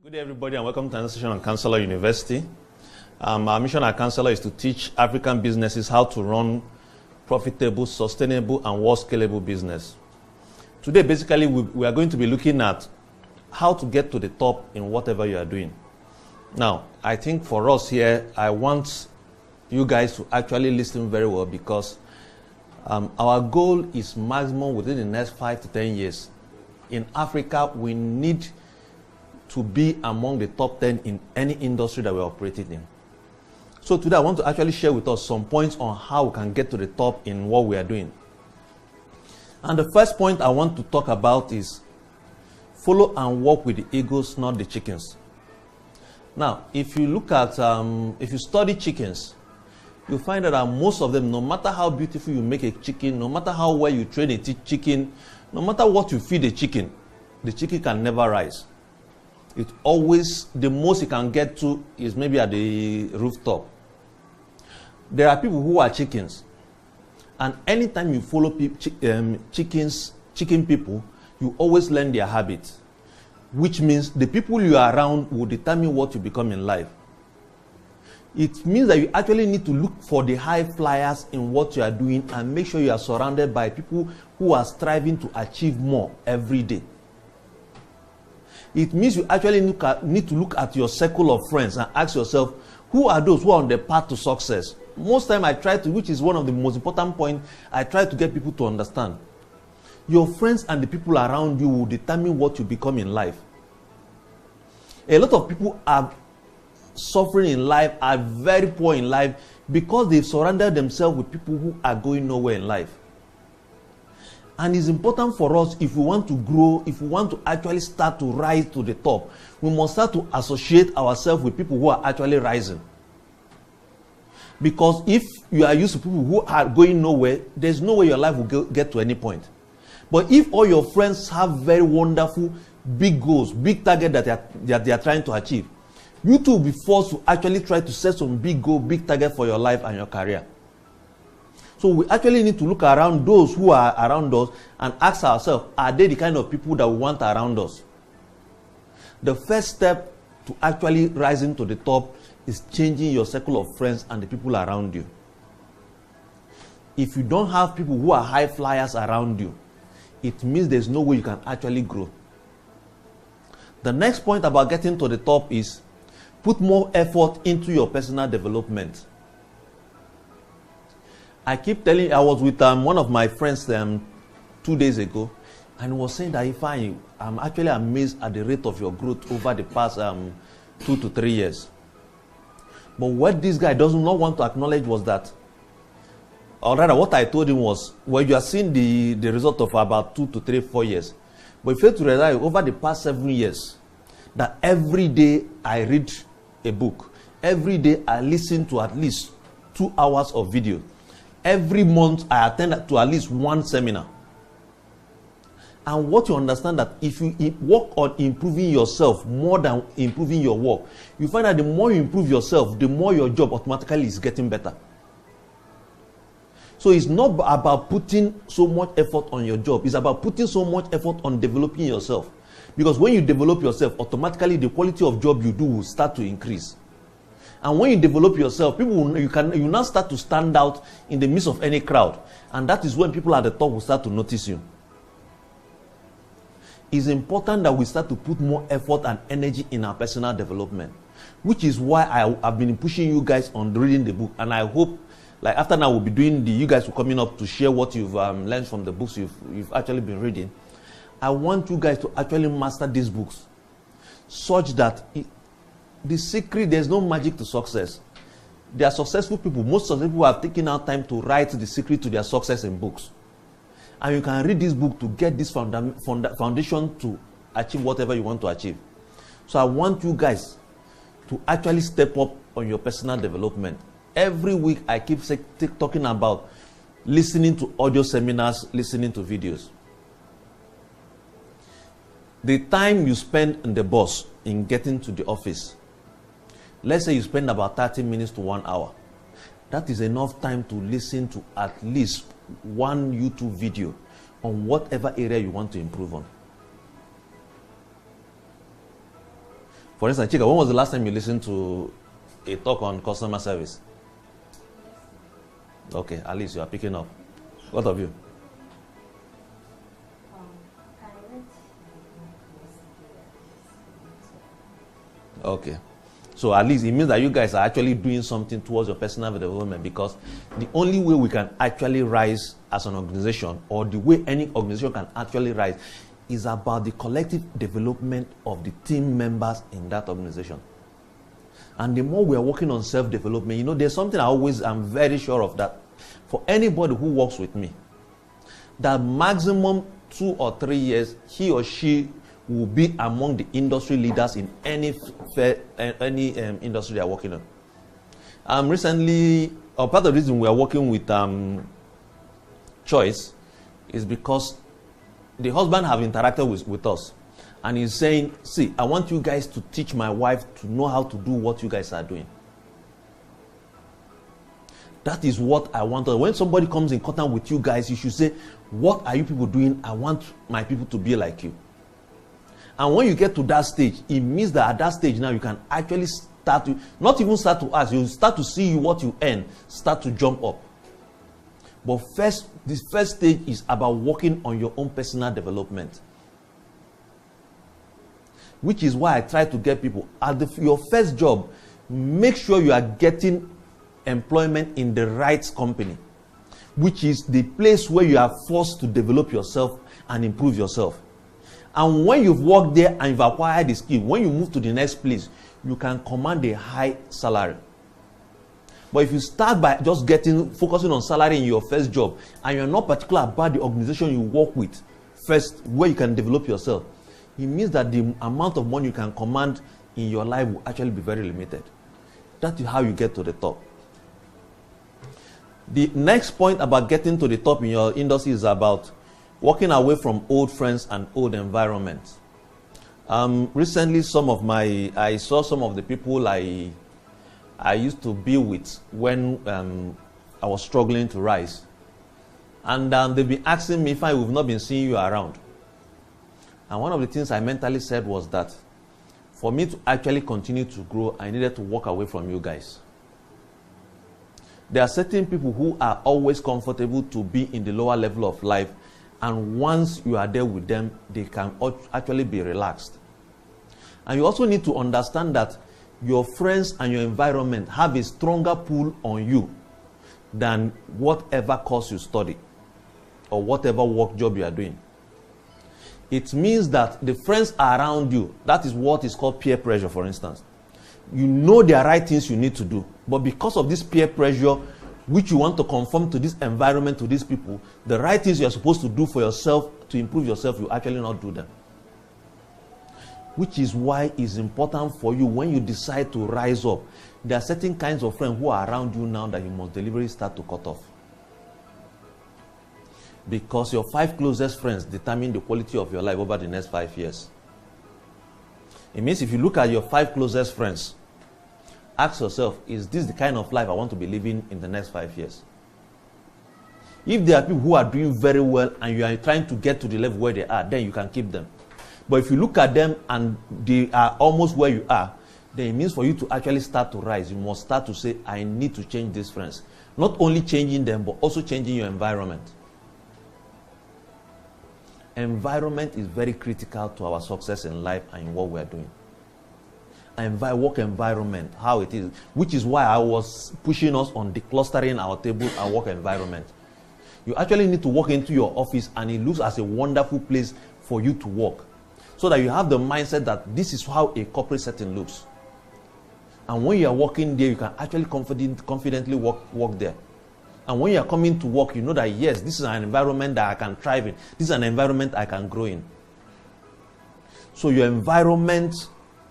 Good day, everybody, and welcome to another session on Counselor University. Our mission at Counselor is to teach African businesses how to run profitable, sustainable, and world-scalable business. Today, basically, we are going to be looking at how to get to the top in whatever you are doing. Now, I think for us here, I want you guys to actually listen very well because our goal is maximum within the next 5 to 10 years. In Africa, we need to be among the top 10 in any industry that we're operating in. So today I want to actually share with us some points on how we can get to the top in what we are doing. And the first point I want to talk about is follow and walk with the eagles, not the chickens. Now, if you look at, if you study chickens, you find that most of them, no matter how beautiful you make a chicken, no matter how well you train a chicken, no matter what you feed the chicken can never rise. It always, the most it can get to is maybe at the rooftop. There are people who are chickens, and anytime you follow chicken people, you always learn their habits, which means the people you are around will determine what you become in life. It means that you actually need to look for the high flyers in what you are doing and make sure you are surrounded by people who are striving to achieve more every day. It means you actually need to look at your circle of friends and ask yourself, who are those who are on the path to success? Most time I try to, which is one of the most important points, I try to get people to understand. Your friends and the people around you will determine what you become in life. A lot of people are suffering in life, are very poor in life because they've surrounded themselves with people who are going nowhere in life. And it's important for us, if we want to grow, if we want to actually start to rise to the top, we must start to associate ourselves with people who are actually rising. Because if you are used to people who are going nowhere, there's no way your life will get to any point. But if all your friends have very wonderful, big goals, big targets that they are trying to achieve, you too will be forced to actually try to set some big goal, big target for your life and your career. So we actually need to look around those who are around us and ask ourselves, are they the kind of people that we want around us? The first step to actually rising to the top is changing your circle of friends and the people around you. If you don't have people who are high flyers around you, it means there's no way you can actually grow. The next point about getting to the top is put more effort into your personal development. I keep telling, I was with one of my friends 2 days ago, and he was saying that if I'm actually amazed at the rate of your growth over the past 2 to 3 years. But what this guy does not want to acknowledge was that, or rather what I told him was, well, you are seeing the result of about 2 to 3, 4 years. But you fail to realize over the past 7 years, that every day I read a book. Every day I listen to at least 2 hours of video. Every month I attend to at least 1 seminar. And what you understand that if you work on improving yourself more than improving your work, you find that the more you improve yourself, the more your job automatically is getting better. So it's not about putting so much effort on your job. It's about putting so much effort on developing yourself. Because when you develop yourself, automatically the quality of job you do will start to increase. And when you develop yourself, you now start to stand out in the midst of any crowd. And that is when people at the top will start to notice you. It's important that we start to put more effort and energy in our personal development. Which is why I've been pushing you guys on reading the book. And I hope, like after now we'll be doing you guys will coming up to share what you've learned from the books you've actually been reading. I want you guys to actually master these books. Such that the secret, there's no magic to success. There are successful people. Most of the people have taken out time to write the secret to their success in books. And you can read this book to get this foundation to achieve whatever you want to achieve. So I want you guys to actually step up on your personal development. Every week I keep talking about listening to audio seminars, listening to videos. The time you spend in the bus in getting to the office, let's say you spend about 30 minutes to 1 hour. That is enough time to listen to at least 1 YouTube video on whatever area you want to improve on. For instance, Chika, when was the last time you listened to a talk on customer service? Okay, at least you are picking up. What of you? Okay. So at least it means that you guys are actually doing something towards your personal development, because the only way we can actually rise as an organization, or the way any organization can actually rise, is about the collective development of the team members in that organization. And the more we are working on self-development, you know, there's something I'm very sure of, that for anybody who works with me, that maximum 2 or 3 years, he or she will be among the industry leaders in any industry they are working on. Recently, part of the reason we are working with Choice is because the husband have interacted with us, and he's saying, see, I want you guys to teach my wife to know how to do what you guys are doing. That is what I want. When somebody comes in contact with you guys, you should say, what are you people doing? I want my people to be like you. And when you get to that stage, it means that at that stage now you can actually start to, not even start to ask, you start to see what you earn, start to jump up. But first, this first stage is about working on your own personal development. Which is why I try to get people, at your first job, make sure you are getting employment in the right company, which is the place where you are forced to develop yourself and improve yourself. And when you've worked there and you've acquired the skill, when you move to the next place, you can command a high salary. But if you start by just focusing on salary in your first job, and you're not particular about the organization you work with first, where you can develop yourself, it means that the amount of money you can command in your life will actually be very limited. That is how you get to the top. The next point about getting to the top in your industry is about walking away from old friends and old environments. Recently, I saw some of the people I used to be with when I was struggling to rise. And they've been asking me if we've not been seeing you around. And one of the things I mentally said was that for me to actually continue to grow, I needed to walk away from you guys. There are certain people who are always comfortable to be in the lower level of life, and once you are there with them, they can actually be relaxed. And you also need to understand that your friends and your environment have a stronger pull on you than whatever course you study or whatever work job you are doing. It means that the friends around you, that is what is called peer pressure, for instance. You know there are right things you need to do, but because of this peer pressure, which you want to conform to this environment, to these people, the right things you are supposed to do for yourself, to improve yourself, you actually not do them. Which is why it's important for you, when you decide to rise up, there are certain kinds of friends who are around you now that you must deliberately start to cut off. Because your 5 closest friends determine the quality of your life over the next 5 years. It means if you look at your 5 closest friends, ask yourself, is this the kind of life I want to be living in the next 5 years? If there are people who are doing very well and you are trying to get to the level where they are, then you can keep them. But if you look at them and they are almost where you are, then it means for you to actually start to rise, you must start to say, I need to change these friends. Not only changing them, but also changing your environment. Environment is very critical to our success in life and in what we are doing. Work environment, how it is, which is why I was pushing us on declustering our table and work environment. You actually need to walk into your office and it looks as a wonderful place for you to work, so that you have the mindset that this is how a corporate setting looks. And when you are working there, you can actually confidently work there. And when you are coming to work, you know that yes, this is an environment that I can thrive in. This is an environment I can grow in. So your environment,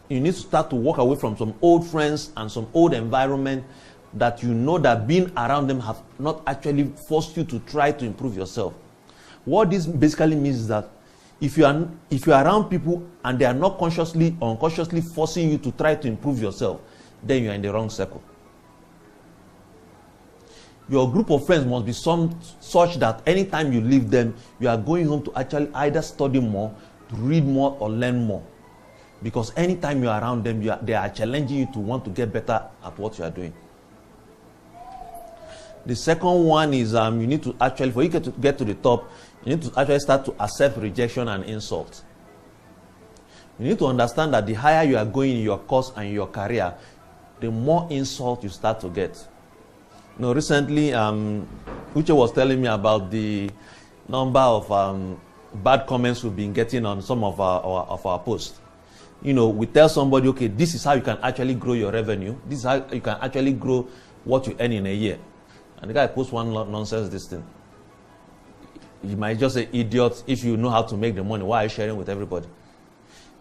you need to start to walk away from some old friends and some old environment that you know that being around them have not actually forced you to try to improve yourself. What this basically means is that if you are around people and they are not consciously or unconsciously forcing you to try to improve yourself, then you are in the wrong circle. Your group of friends must be such that anytime you leave them, you are going home to actually either study more, to read more, or learn more. Because anytime you're around them, they are challenging you to want to get better at what you are doing. The second one is you need to actually, for you to get to the top, you need to actually start to accept rejection and insult. You need to understand that the higher you are going in your course and your career, the more insult you start to get. You know, recently, Uche was telling me about the number of bad comments we've been getting on some of our posts. You know, we tell somebody, okay, this is how you can actually grow your revenue. This is how you can actually grow what you earn in a year. And the guy posts one nonsense this thing. You might just say, idiot, if you know how to make the money, why are you sharing with everybody?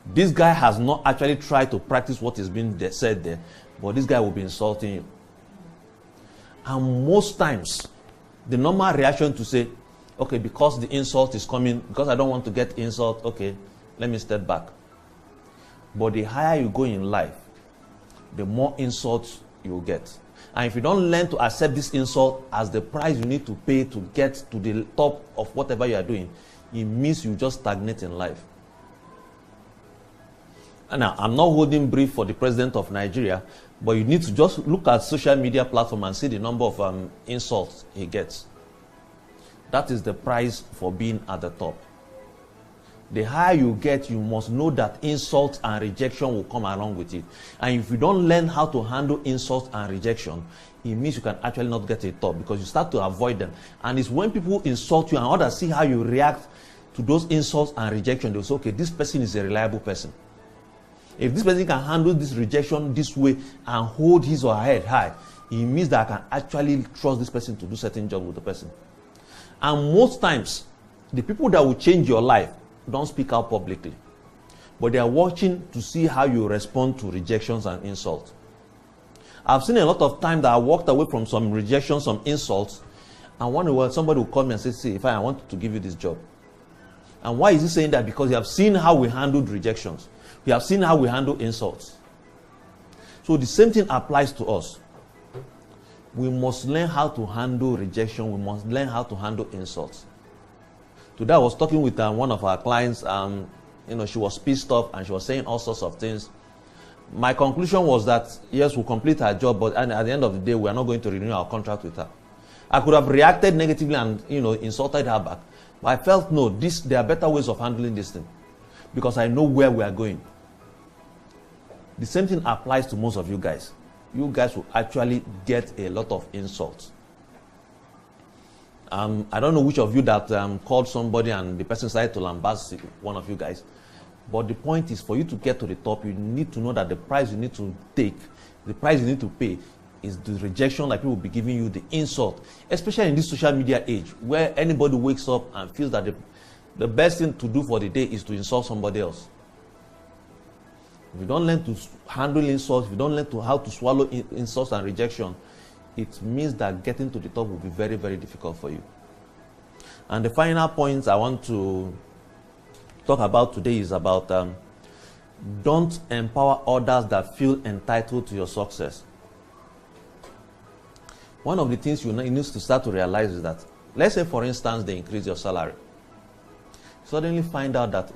This guy has not actually tried to practice what is being said there, but this guy will be insulting you. And most times, the normal reaction to say, okay, because the insult is coming, because I don't want to get insult, okay, let me step back. But the higher you go in life, the more insults you will get. And if you don't learn to accept this insult as the price you need to pay to get to the top of whatever you are doing, it means you just stagnate in life. And now, I'm not holding brief for the president of Nigeria, but you need to just look at social media platform and see the number of insults he gets. That is the price for being at the top. The higher you get, you must know that insults and rejection will come along with it. And if you don't learn how to handle insults and rejection, it means you can actually not get to the top because you start to avoid them. And it's when people insult you and others see how you react to those insults and rejection, they'll say, okay, this person is a reliable person. If this person can handle this rejection this way and hold his or her head high, it means that I can actually trust this person to do certain job with the person. And most times, the people that will change your life don't speak out publicly, but they are watching to see how you respond to rejections and insults. I've seen a lot of times that I walked away from some rejections, some insults, and one day somebody will call me and say, see, if I want to give you this job. And why is he saying that? Because you have seen how we handled rejections. We have seen how we handle insults. So the same thing applies to us. We must learn how to handle rejection. We must learn how to handle insults. Today I was talking with one of our clients. She was pissed off and she was saying all sorts of things. My conclusion was that, yes, we'll complete her job, but at the end of the day, we are not going to renew our contract with her. I could have reacted negatively and insulted her back. But I felt, no, there are better ways of handling this thing. Because I know where we are going. The same thing applies to most of you guys. You guys will actually get a lot of insults. I don't know which of you that called somebody and the person started to lambast one of you guys. But the point is, for you to get to the top, you need to know that the price you need to take, the price you need to pay, is the rejection that people will be giving you, the insult. Especially in this social media age, where anybody wakes up and feels that the best thing to do for the day is to insult somebody else. If you don't learn to handle insults, if you don't learn how to swallow insults and rejection, it means that getting to the top will be very, very difficult for you. And the final point I want to talk about today is about don't empower others that feel entitled to your success. One of the things you need to start to realize is that, let's say for instance, they increase your salary. Suddenly find out that,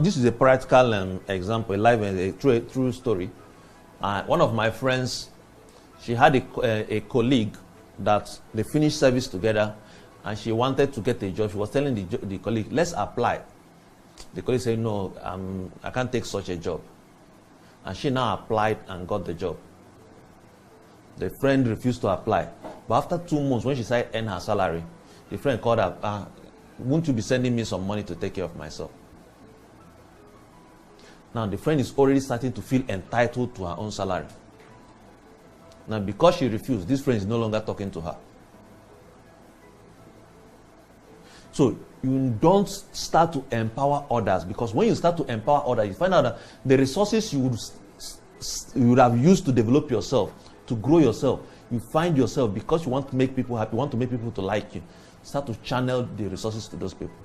this is a practical example, a true story. One of my friends, she had a colleague that they finished service together and she wanted to get a job. She was telling the colleague, let's apply. The colleague said, no, I can't take such a job. And she now applied and got the job. The friend refused to apply. But after 2 months, when she started earning her salary, the friend called her, won't you be sending me some money to take care of myself? Now the friend is already starting to feel entitled to her own salary. Now because she refused, this friend is no longer talking to her. So you don't start to empower others, because when you start to empower others, you find out that the resources you would have used to develop yourself, to grow yourself, you find yourself, because you want to make people happy, you want to make people to like you, start to channel the resources to those people.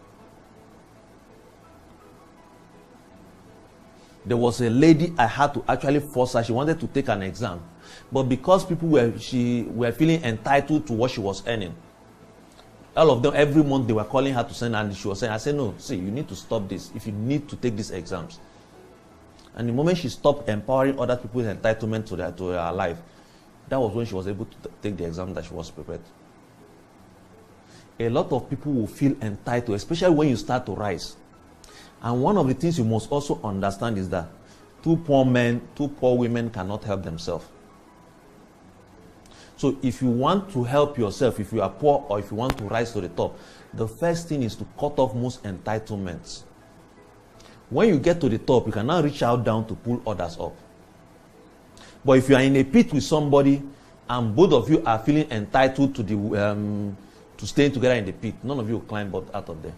There was a lady I had to actually force her. She wanted to take an exam, but because people were feeling entitled to what she was earning, all of them every month they were calling her to send, and she was saying, I said, no, see, you need to stop this if you need to take these exams. And the moment she stopped empowering other people's entitlement to her life, that was when she was able to take the exam that she was prepared. A lot of people will feel entitled, especially when you start to rise. And one of the things you must also understand is that two poor women cannot help themselves. So if you want to help yourself, if you are poor or if you want to rise to the top, the first thing is to cut off most entitlements. When you get to the top, you can now reach out down to pull others up. But if you are in a pit with somebody and both of you are feeling entitled to to staying together in the pit, none of you will climb out of there.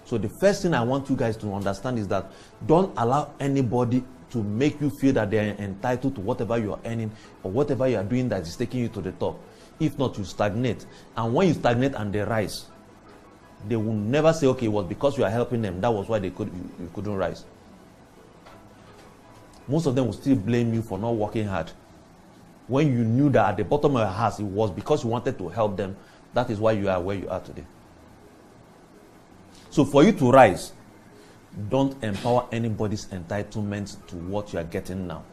So the first thing I want you guys to understand is that don't allow anybody to make you feel that they are entitled to whatever you are earning or whatever you are doing that is taking you to the top. If not, you stagnate. And when you stagnate and they rise, they will never say, okay, it was because you are helping them. That was why you couldn't rise. Most of them will still blame you for not working hard. When you knew that at the bottom of your heart, it was because you wanted to help them. That is why you are where you are today. So for you to rise, don't empower anybody's entitlement to what you are getting now.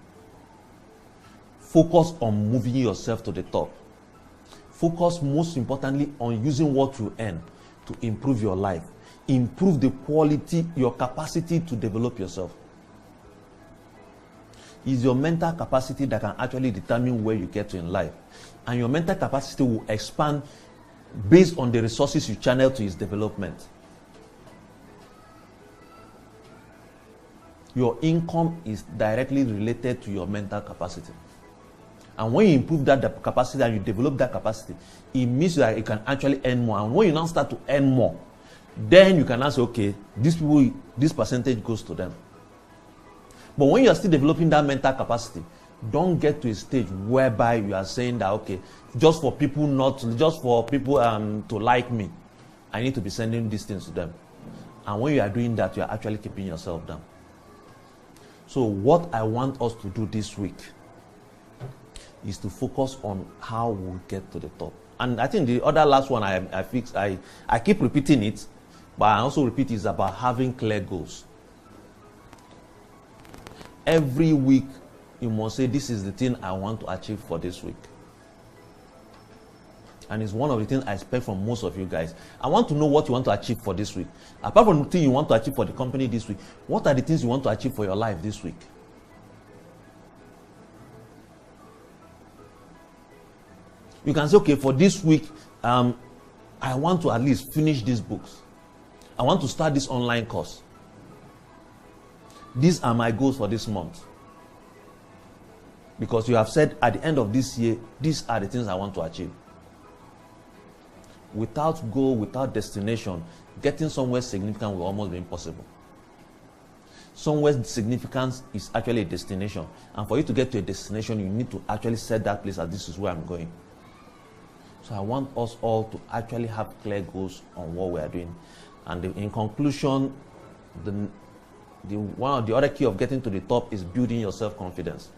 Focus on moving yourself to the top. Focus most importantly on using what you earn to improve your life. Improve the quality, your capacity to develop yourself. It's your mental capacity that can actually determine where you get to in life. And your mental capacity will expand based on the resources you channel to its development. Your income is directly related to your mental capacity. And when you improve that capacity and you develop that capacity, it means that you can actually earn more. And when you now start to earn more, then you can ask, okay, this percentage goes to them. But when you are still developing that mental capacity, don't get to a stage whereby you are saying that, okay, just for people to like me, I need to be sending these things to them. And when you are doing that, you are actually keeping yourself down. So what I want us to do this week is to focus on how we get to the top. And I think the other last one I keep repeating it, but I also repeat is about having clear goals. Every week, you must say, this is the thing I want to achieve for this week. And it's one of the things I expect from most of you guys. I want to know what you want to achieve for this week. Apart from the thing you want to achieve for the company this week, what are the things you want to achieve for your life this week? You can say, okay, for this week, I want to at least finish these books. I want to start this online course. These are my goals for this month. Because you have said at the end of this year, these are the things I want to achieve. Without goal, without destination, getting somewhere significant will almost be impossible. Somewhere significant is actually a destination. And for you to get to a destination, you need to actually set that place as this is where I'm going. So I want us all to actually have clear goals on what we are doing. And in conclusion, one of the other key of getting to the top is building your self-confidence.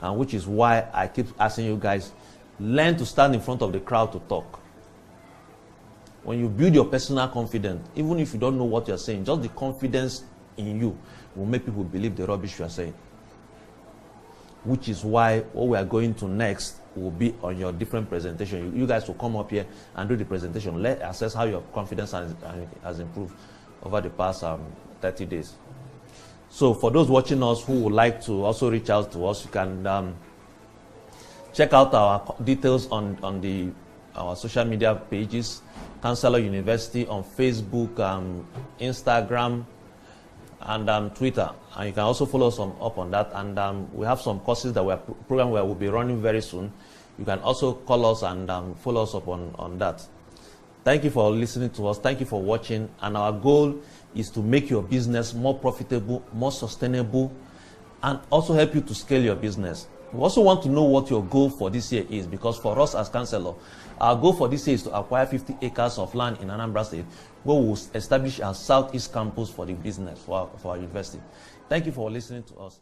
And which is why I keep asking you guys, learn to stand in front of the crowd to talk. When you build your personal confidence, even if you don't know what you're saying, just the confidence in you will make people believe the rubbish you are saying. Which is why what we are going to next will be on your different presentation. You guys will come up here and do the presentation. Let's assess how your confidence has improved over the past 30 days. So for those watching us who would like to also reach out to us, you can check out our details on our social media pages, Counselor University on Facebook, Instagram, and Twitter. And you can also follow us up on that. And we have some courses that program where we'll be running very soon. You can also call us and follow us up on that. Thank you for listening to us. Thank you for watching. And our goal is to make your business more profitable, more sustainable, and also help you to scale your business. We also want to know what your goal for this year is, because for us as Counselor, our goal for this year is to acquire 50 acres of land in Anambra State, where we will establish our Southeast campus for the business, for our university. Thank you for listening to us.